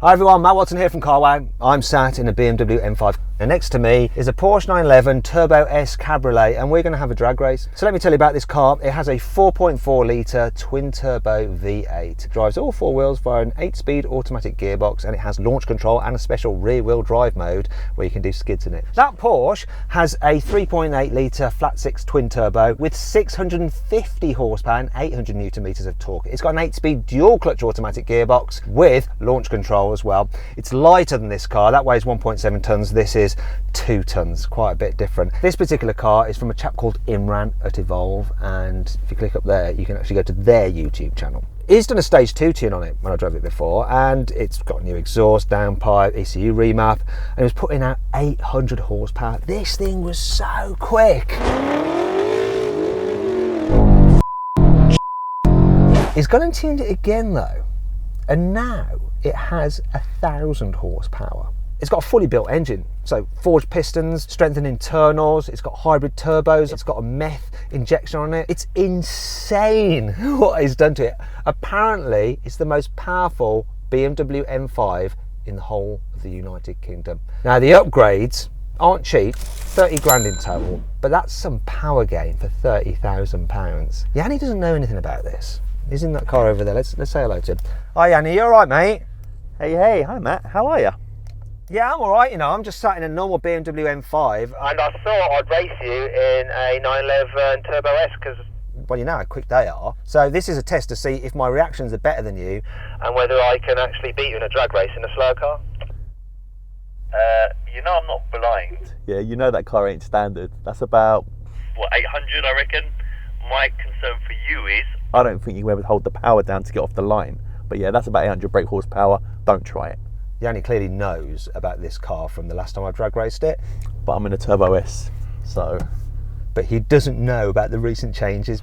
Hi everyone, Matt Watson here from Carwow. I'm sat in a BMW M5 and next to me is a Porsche 911 Turbo S Cabriolet and we're going to have a drag race. So let me tell you about this car. It has a 4.4 litre twin turbo V8. It drives all four wheels via an 8-speed automatic gearbox and it has launch control and a special rear wheel drive mode where you can do skids in it. That Porsche has a 3.8 litre flat 6 twin turbo with 650 horsepower and 800 newton meters of torque. It's got an 8-speed dual clutch automatic gearbox with launch control as well. It's lighter than this car. That weighs 1.7 tons. This is 2 tons, quite a bit different. This particular car is from a chap called Imran at Evolve, and if you click up there you can actually go to their YouTube channel. He's done a stage 2 tune on it when I drove it before, and it's got new exhaust, downpipe, ECU remap, and it was putting out 800 horsepower. This thing was so quick. He's gone and tuned it again though, and now it has 1,000 horsepower. It's got a fully built engine, so forged pistons, strengthened internals, it's got hybrid turbos, it's got a meth injection on it. It's insane what it's done to it. Apparently, it's the most powerful BMW M5 in the whole of the United Kingdom. Now, the upgrades aren't cheap, 30 grand in total, but that's some power gain for £30,000. Yianni doesn't know anything about this. He's in that car over there. Let's say hello to him. Hi Yianni, you all right, mate? Hey, hi Matt, how are you? Yeah, I'm all right, you know, I'm just sat in a normal BMW M5. And I thought I'd race you in a 911 Turbo S because... Well, you know how quick they are. So this is a test to see if my reactions are better than you. And whether I can actually beat you in a drag race in a slow car. You know I'm not blind. Yeah, you know that car ain't standard. That's about... What, 800 I reckon? My concern for you is... I don't think you ever hold the power down to get off the line. But yeah, that's about 800 brake horsepower. Don't try it. Yianni clearly knows about this car from the last time I drag raced it. But I'm in a Turbo S, so... But he doesn't know about the recent changes.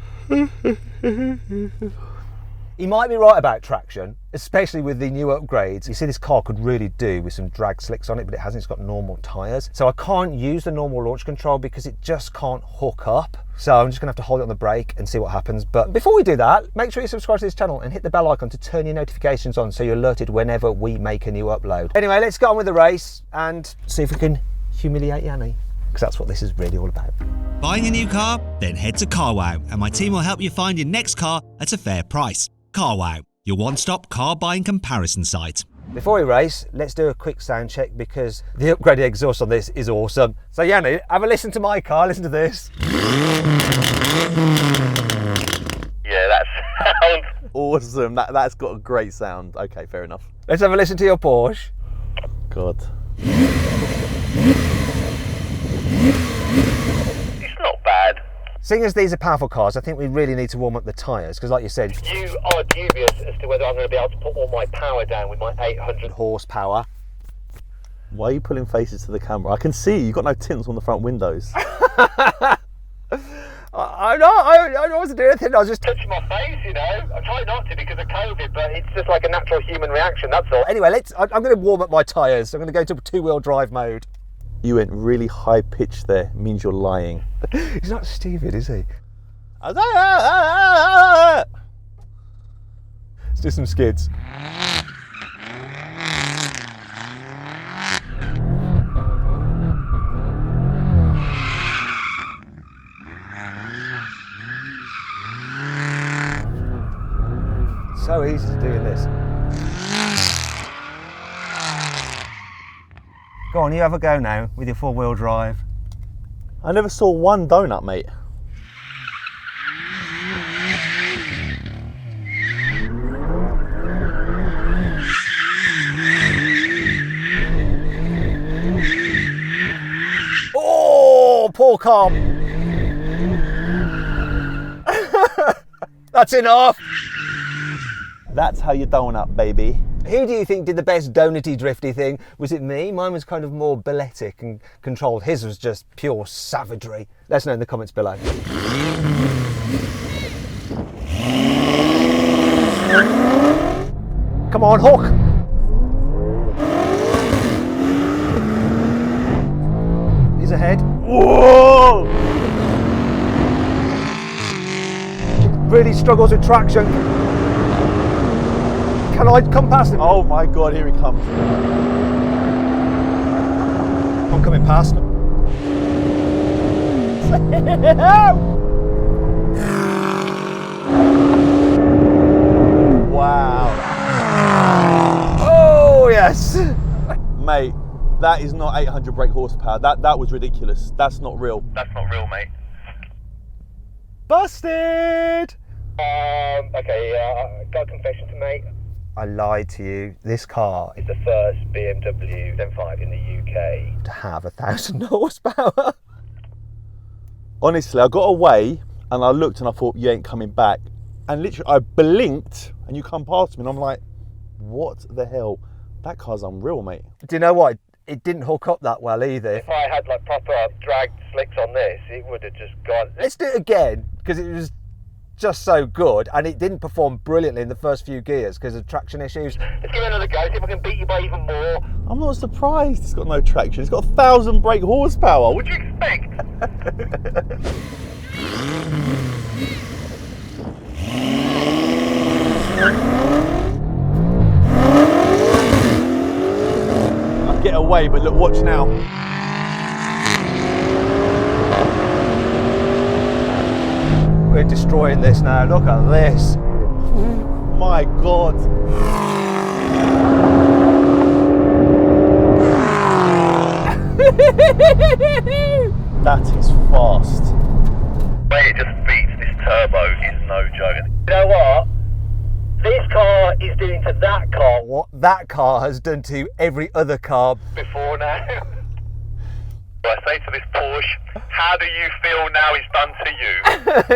He might be right about traction, especially with the new upgrades. You see, this car could really do with some drag slicks on it, but it hasn't. It's got normal tyres. So I can't use the normal launch control because it just can't hook up. So I'm just gonna have to hold it on the brake and see what happens. But before we do that, make sure you subscribe to this channel and hit the bell icon to turn your notifications on so you're alerted whenever we make a new upload. Anyway, let's get on with the race and see if we can humiliate Yianni, because that's what this is really all about. Buying a new car? Then head to Carwow and my team will help you find your next car at a fair price. Carwow, your one-stop car buying comparison site. Before we race, let's do a quick sound check because the upgraded exhaust on this is awesome. So Yianni, have a listen to my car, listen to this. Yeah, that sounds... Awesome, that's got a great sound. Okay, fair enough. Let's have a listen to your Porsche. God. It's not bad. Seeing as these are powerful cars, I think we really need to warm up the tyres because like you said, You are dubious as to whether I'm going to be able to put all my power down with my 800 horsepower. Why are you pulling faces to the camera? I can see you've got no tints on the front windows. I wasn't doing anything, I was just... touching my face, you know. I try not to because of COVID, but it's just like a natural human reaction, that's all. Anyway, I'm going to warm up my tyres. I'm going to go to two-wheel drive mode. You went really high pitched there, means you're lying. He's not stupid, is he? Let's do some skids. So easy to do in this. Go on, you have a go now with your four-wheel drive. I never saw one donut, mate. Oh, poor car. That's enough. That's how you donut, baby. Who do you think did the best donutty drifty thing? Was it me? Mine was kind of more balletic and controlled. His was just pure savagery. Let us know in the comments below. Come on, hook! He's ahead. Whoa! Really struggles with traction. Can I come past him? Oh my God, here he comes. I'm coming past him. Wow. Oh, yes. Mate, that is not 800 brake horsepower. That was ridiculous. That's not real. That's not real, mate. Busted. Okay, got a confession to make. I lied to you. This car It's the first BMW M5 in the UK. to have 1,000 horsepower. Honestly, I got away and I looked and I thought, you ain't coming back. And literally, I blinked and you come past me and I'm like, what the hell? That car's unreal, mate. Do you know what? It didn't hook up that well either. If I had like proper drag slicks on this, it would have just gone. Let's do it again, because it was just so good, and it didn't perform brilliantly in the first few gears because of traction issues. Let's give it another go, see if I can beat you by even more. I'm not surprised it's got no traction. It's got 1,000 brake horsepower. What'd you expect? I get away, but look, watch now. We're destroying this now. Look at this. My God. That is fast. The way it just beats this turbo is no joke. You know what? This car is doing to that car What that car has done to every other car. before now. I say to this Porsche, how do you feel now it's done to you?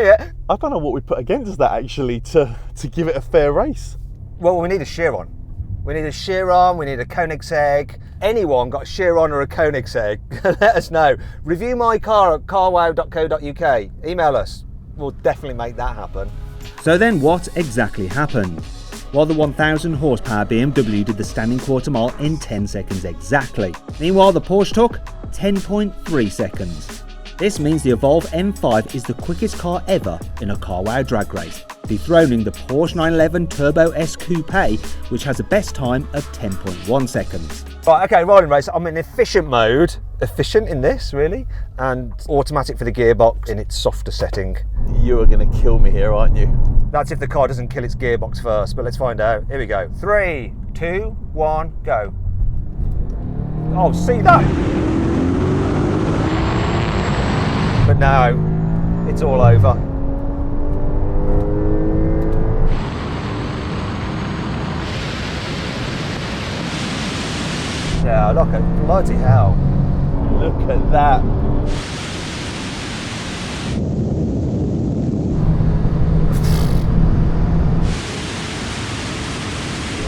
Yeah. I don't know what we put against that actually to give it a fair race. Well, we need a Chiron. We need a Chiron, we need a Koenigsegg. Anyone got a Chiron or a Koenigsegg? Let us know. Review my car at carwow.co.uk. Email us. We'll definitely make that happen. So then what exactly happened? Well, the 1,000 horsepower BMW did the standing quarter mile in 10 seconds exactly. Meanwhile, the Porsche took 10.3 seconds. This means the Evolve M5 is the quickest car ever in a CarWow drag race, dethroning the Porsche 911 Turbo S Coupe, which has a best time of 10.1 seconds. Right, okay, rolling race. I'm in efficient mode. Efficient in this, really. And automatic for the gearbox in its softer setting. You are going to kill me here, aren't you? That's if the car doesn't kill its gearbox first, but let's find out. Here we go. 3, 2, 1, go. Oh, see that? But now, it's all over. Yeah, look at bloody hell. Look at that.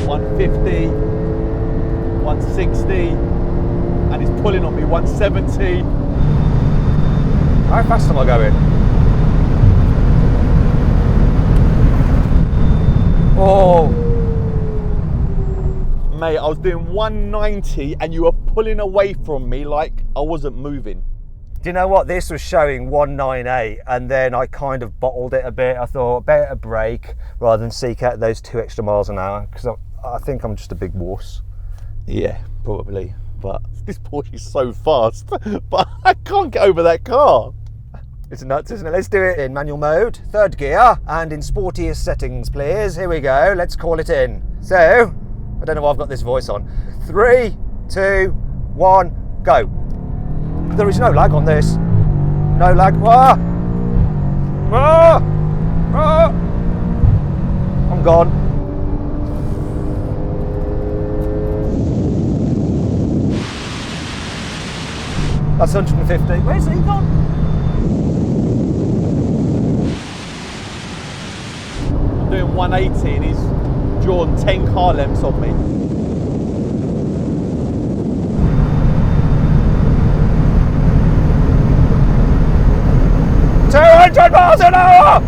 $150, $160, and it's pulling on me, $170. How fast am I going? Oh, Mate, I was doing 190 and you were pulling away from me like I wasn't moving. do you know what? This was showing 198, and then I kind of bottled it a bit. I thought better brake rather than seek out those 2 extra miles an hour, because I think I'm just a big wuss. Yeah, probably. But this Porsche is so fast, but I can't get over that car. It's nuts, isn't it? Let's do it in manual mode, 3rd gear, and in sportiest settings, please. Here we go. Let's call it in. So, I don't know why I've got this voice on. 3, 2, 1, go. There is no lag on this. No lag. Ah! Ah! Ah! I'm gone. That's 150. Where's he gone? I'm doing 180 and he's drawn 10 car lengths on me. $200 miles an hour!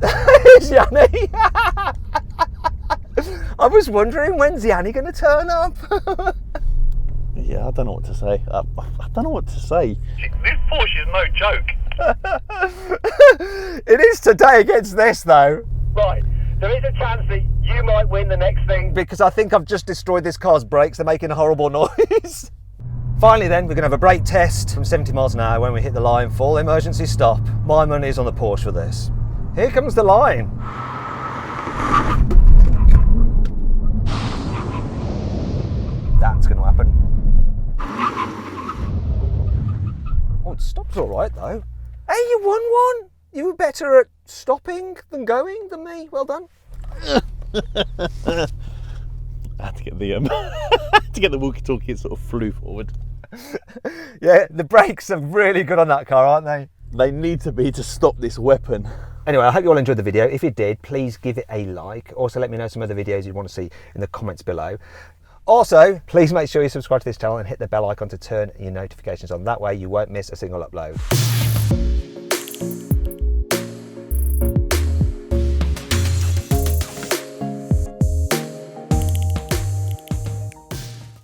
It's Yianni. I was wondering, when's Yianni going to turn up? Yeah, I don't know what to say. I don't know what to say. This Porsche is no joke. It is today against this though. Right, there is a chance that you might win the next thing. Because I think I've just destroyed this car's brakes. They're making a horrible noise. Finally then, we're going to have a brake test from 70 miles an hour when we hit the line. Full emergency stop. My money is on the Porsche for this. Here comes the line. That's going to happen. Oh, it stops all right though. Hey, you won one. You were better at stopping than going than me. Well done. I had to get the to get the walkie-talkie. It sort of flew forward. Yeah, the brakes are really good on that car, aren't they? They need to be to stop this weapon. Anyway, I hope you all enjoyed the video. If you did, please give it a like. Also, let me know some other videos you want to see in the comments below. Also, please make sure you subscribe to this channel and hit the bell icon to turn your notifications on. That way you won't miss a single upload.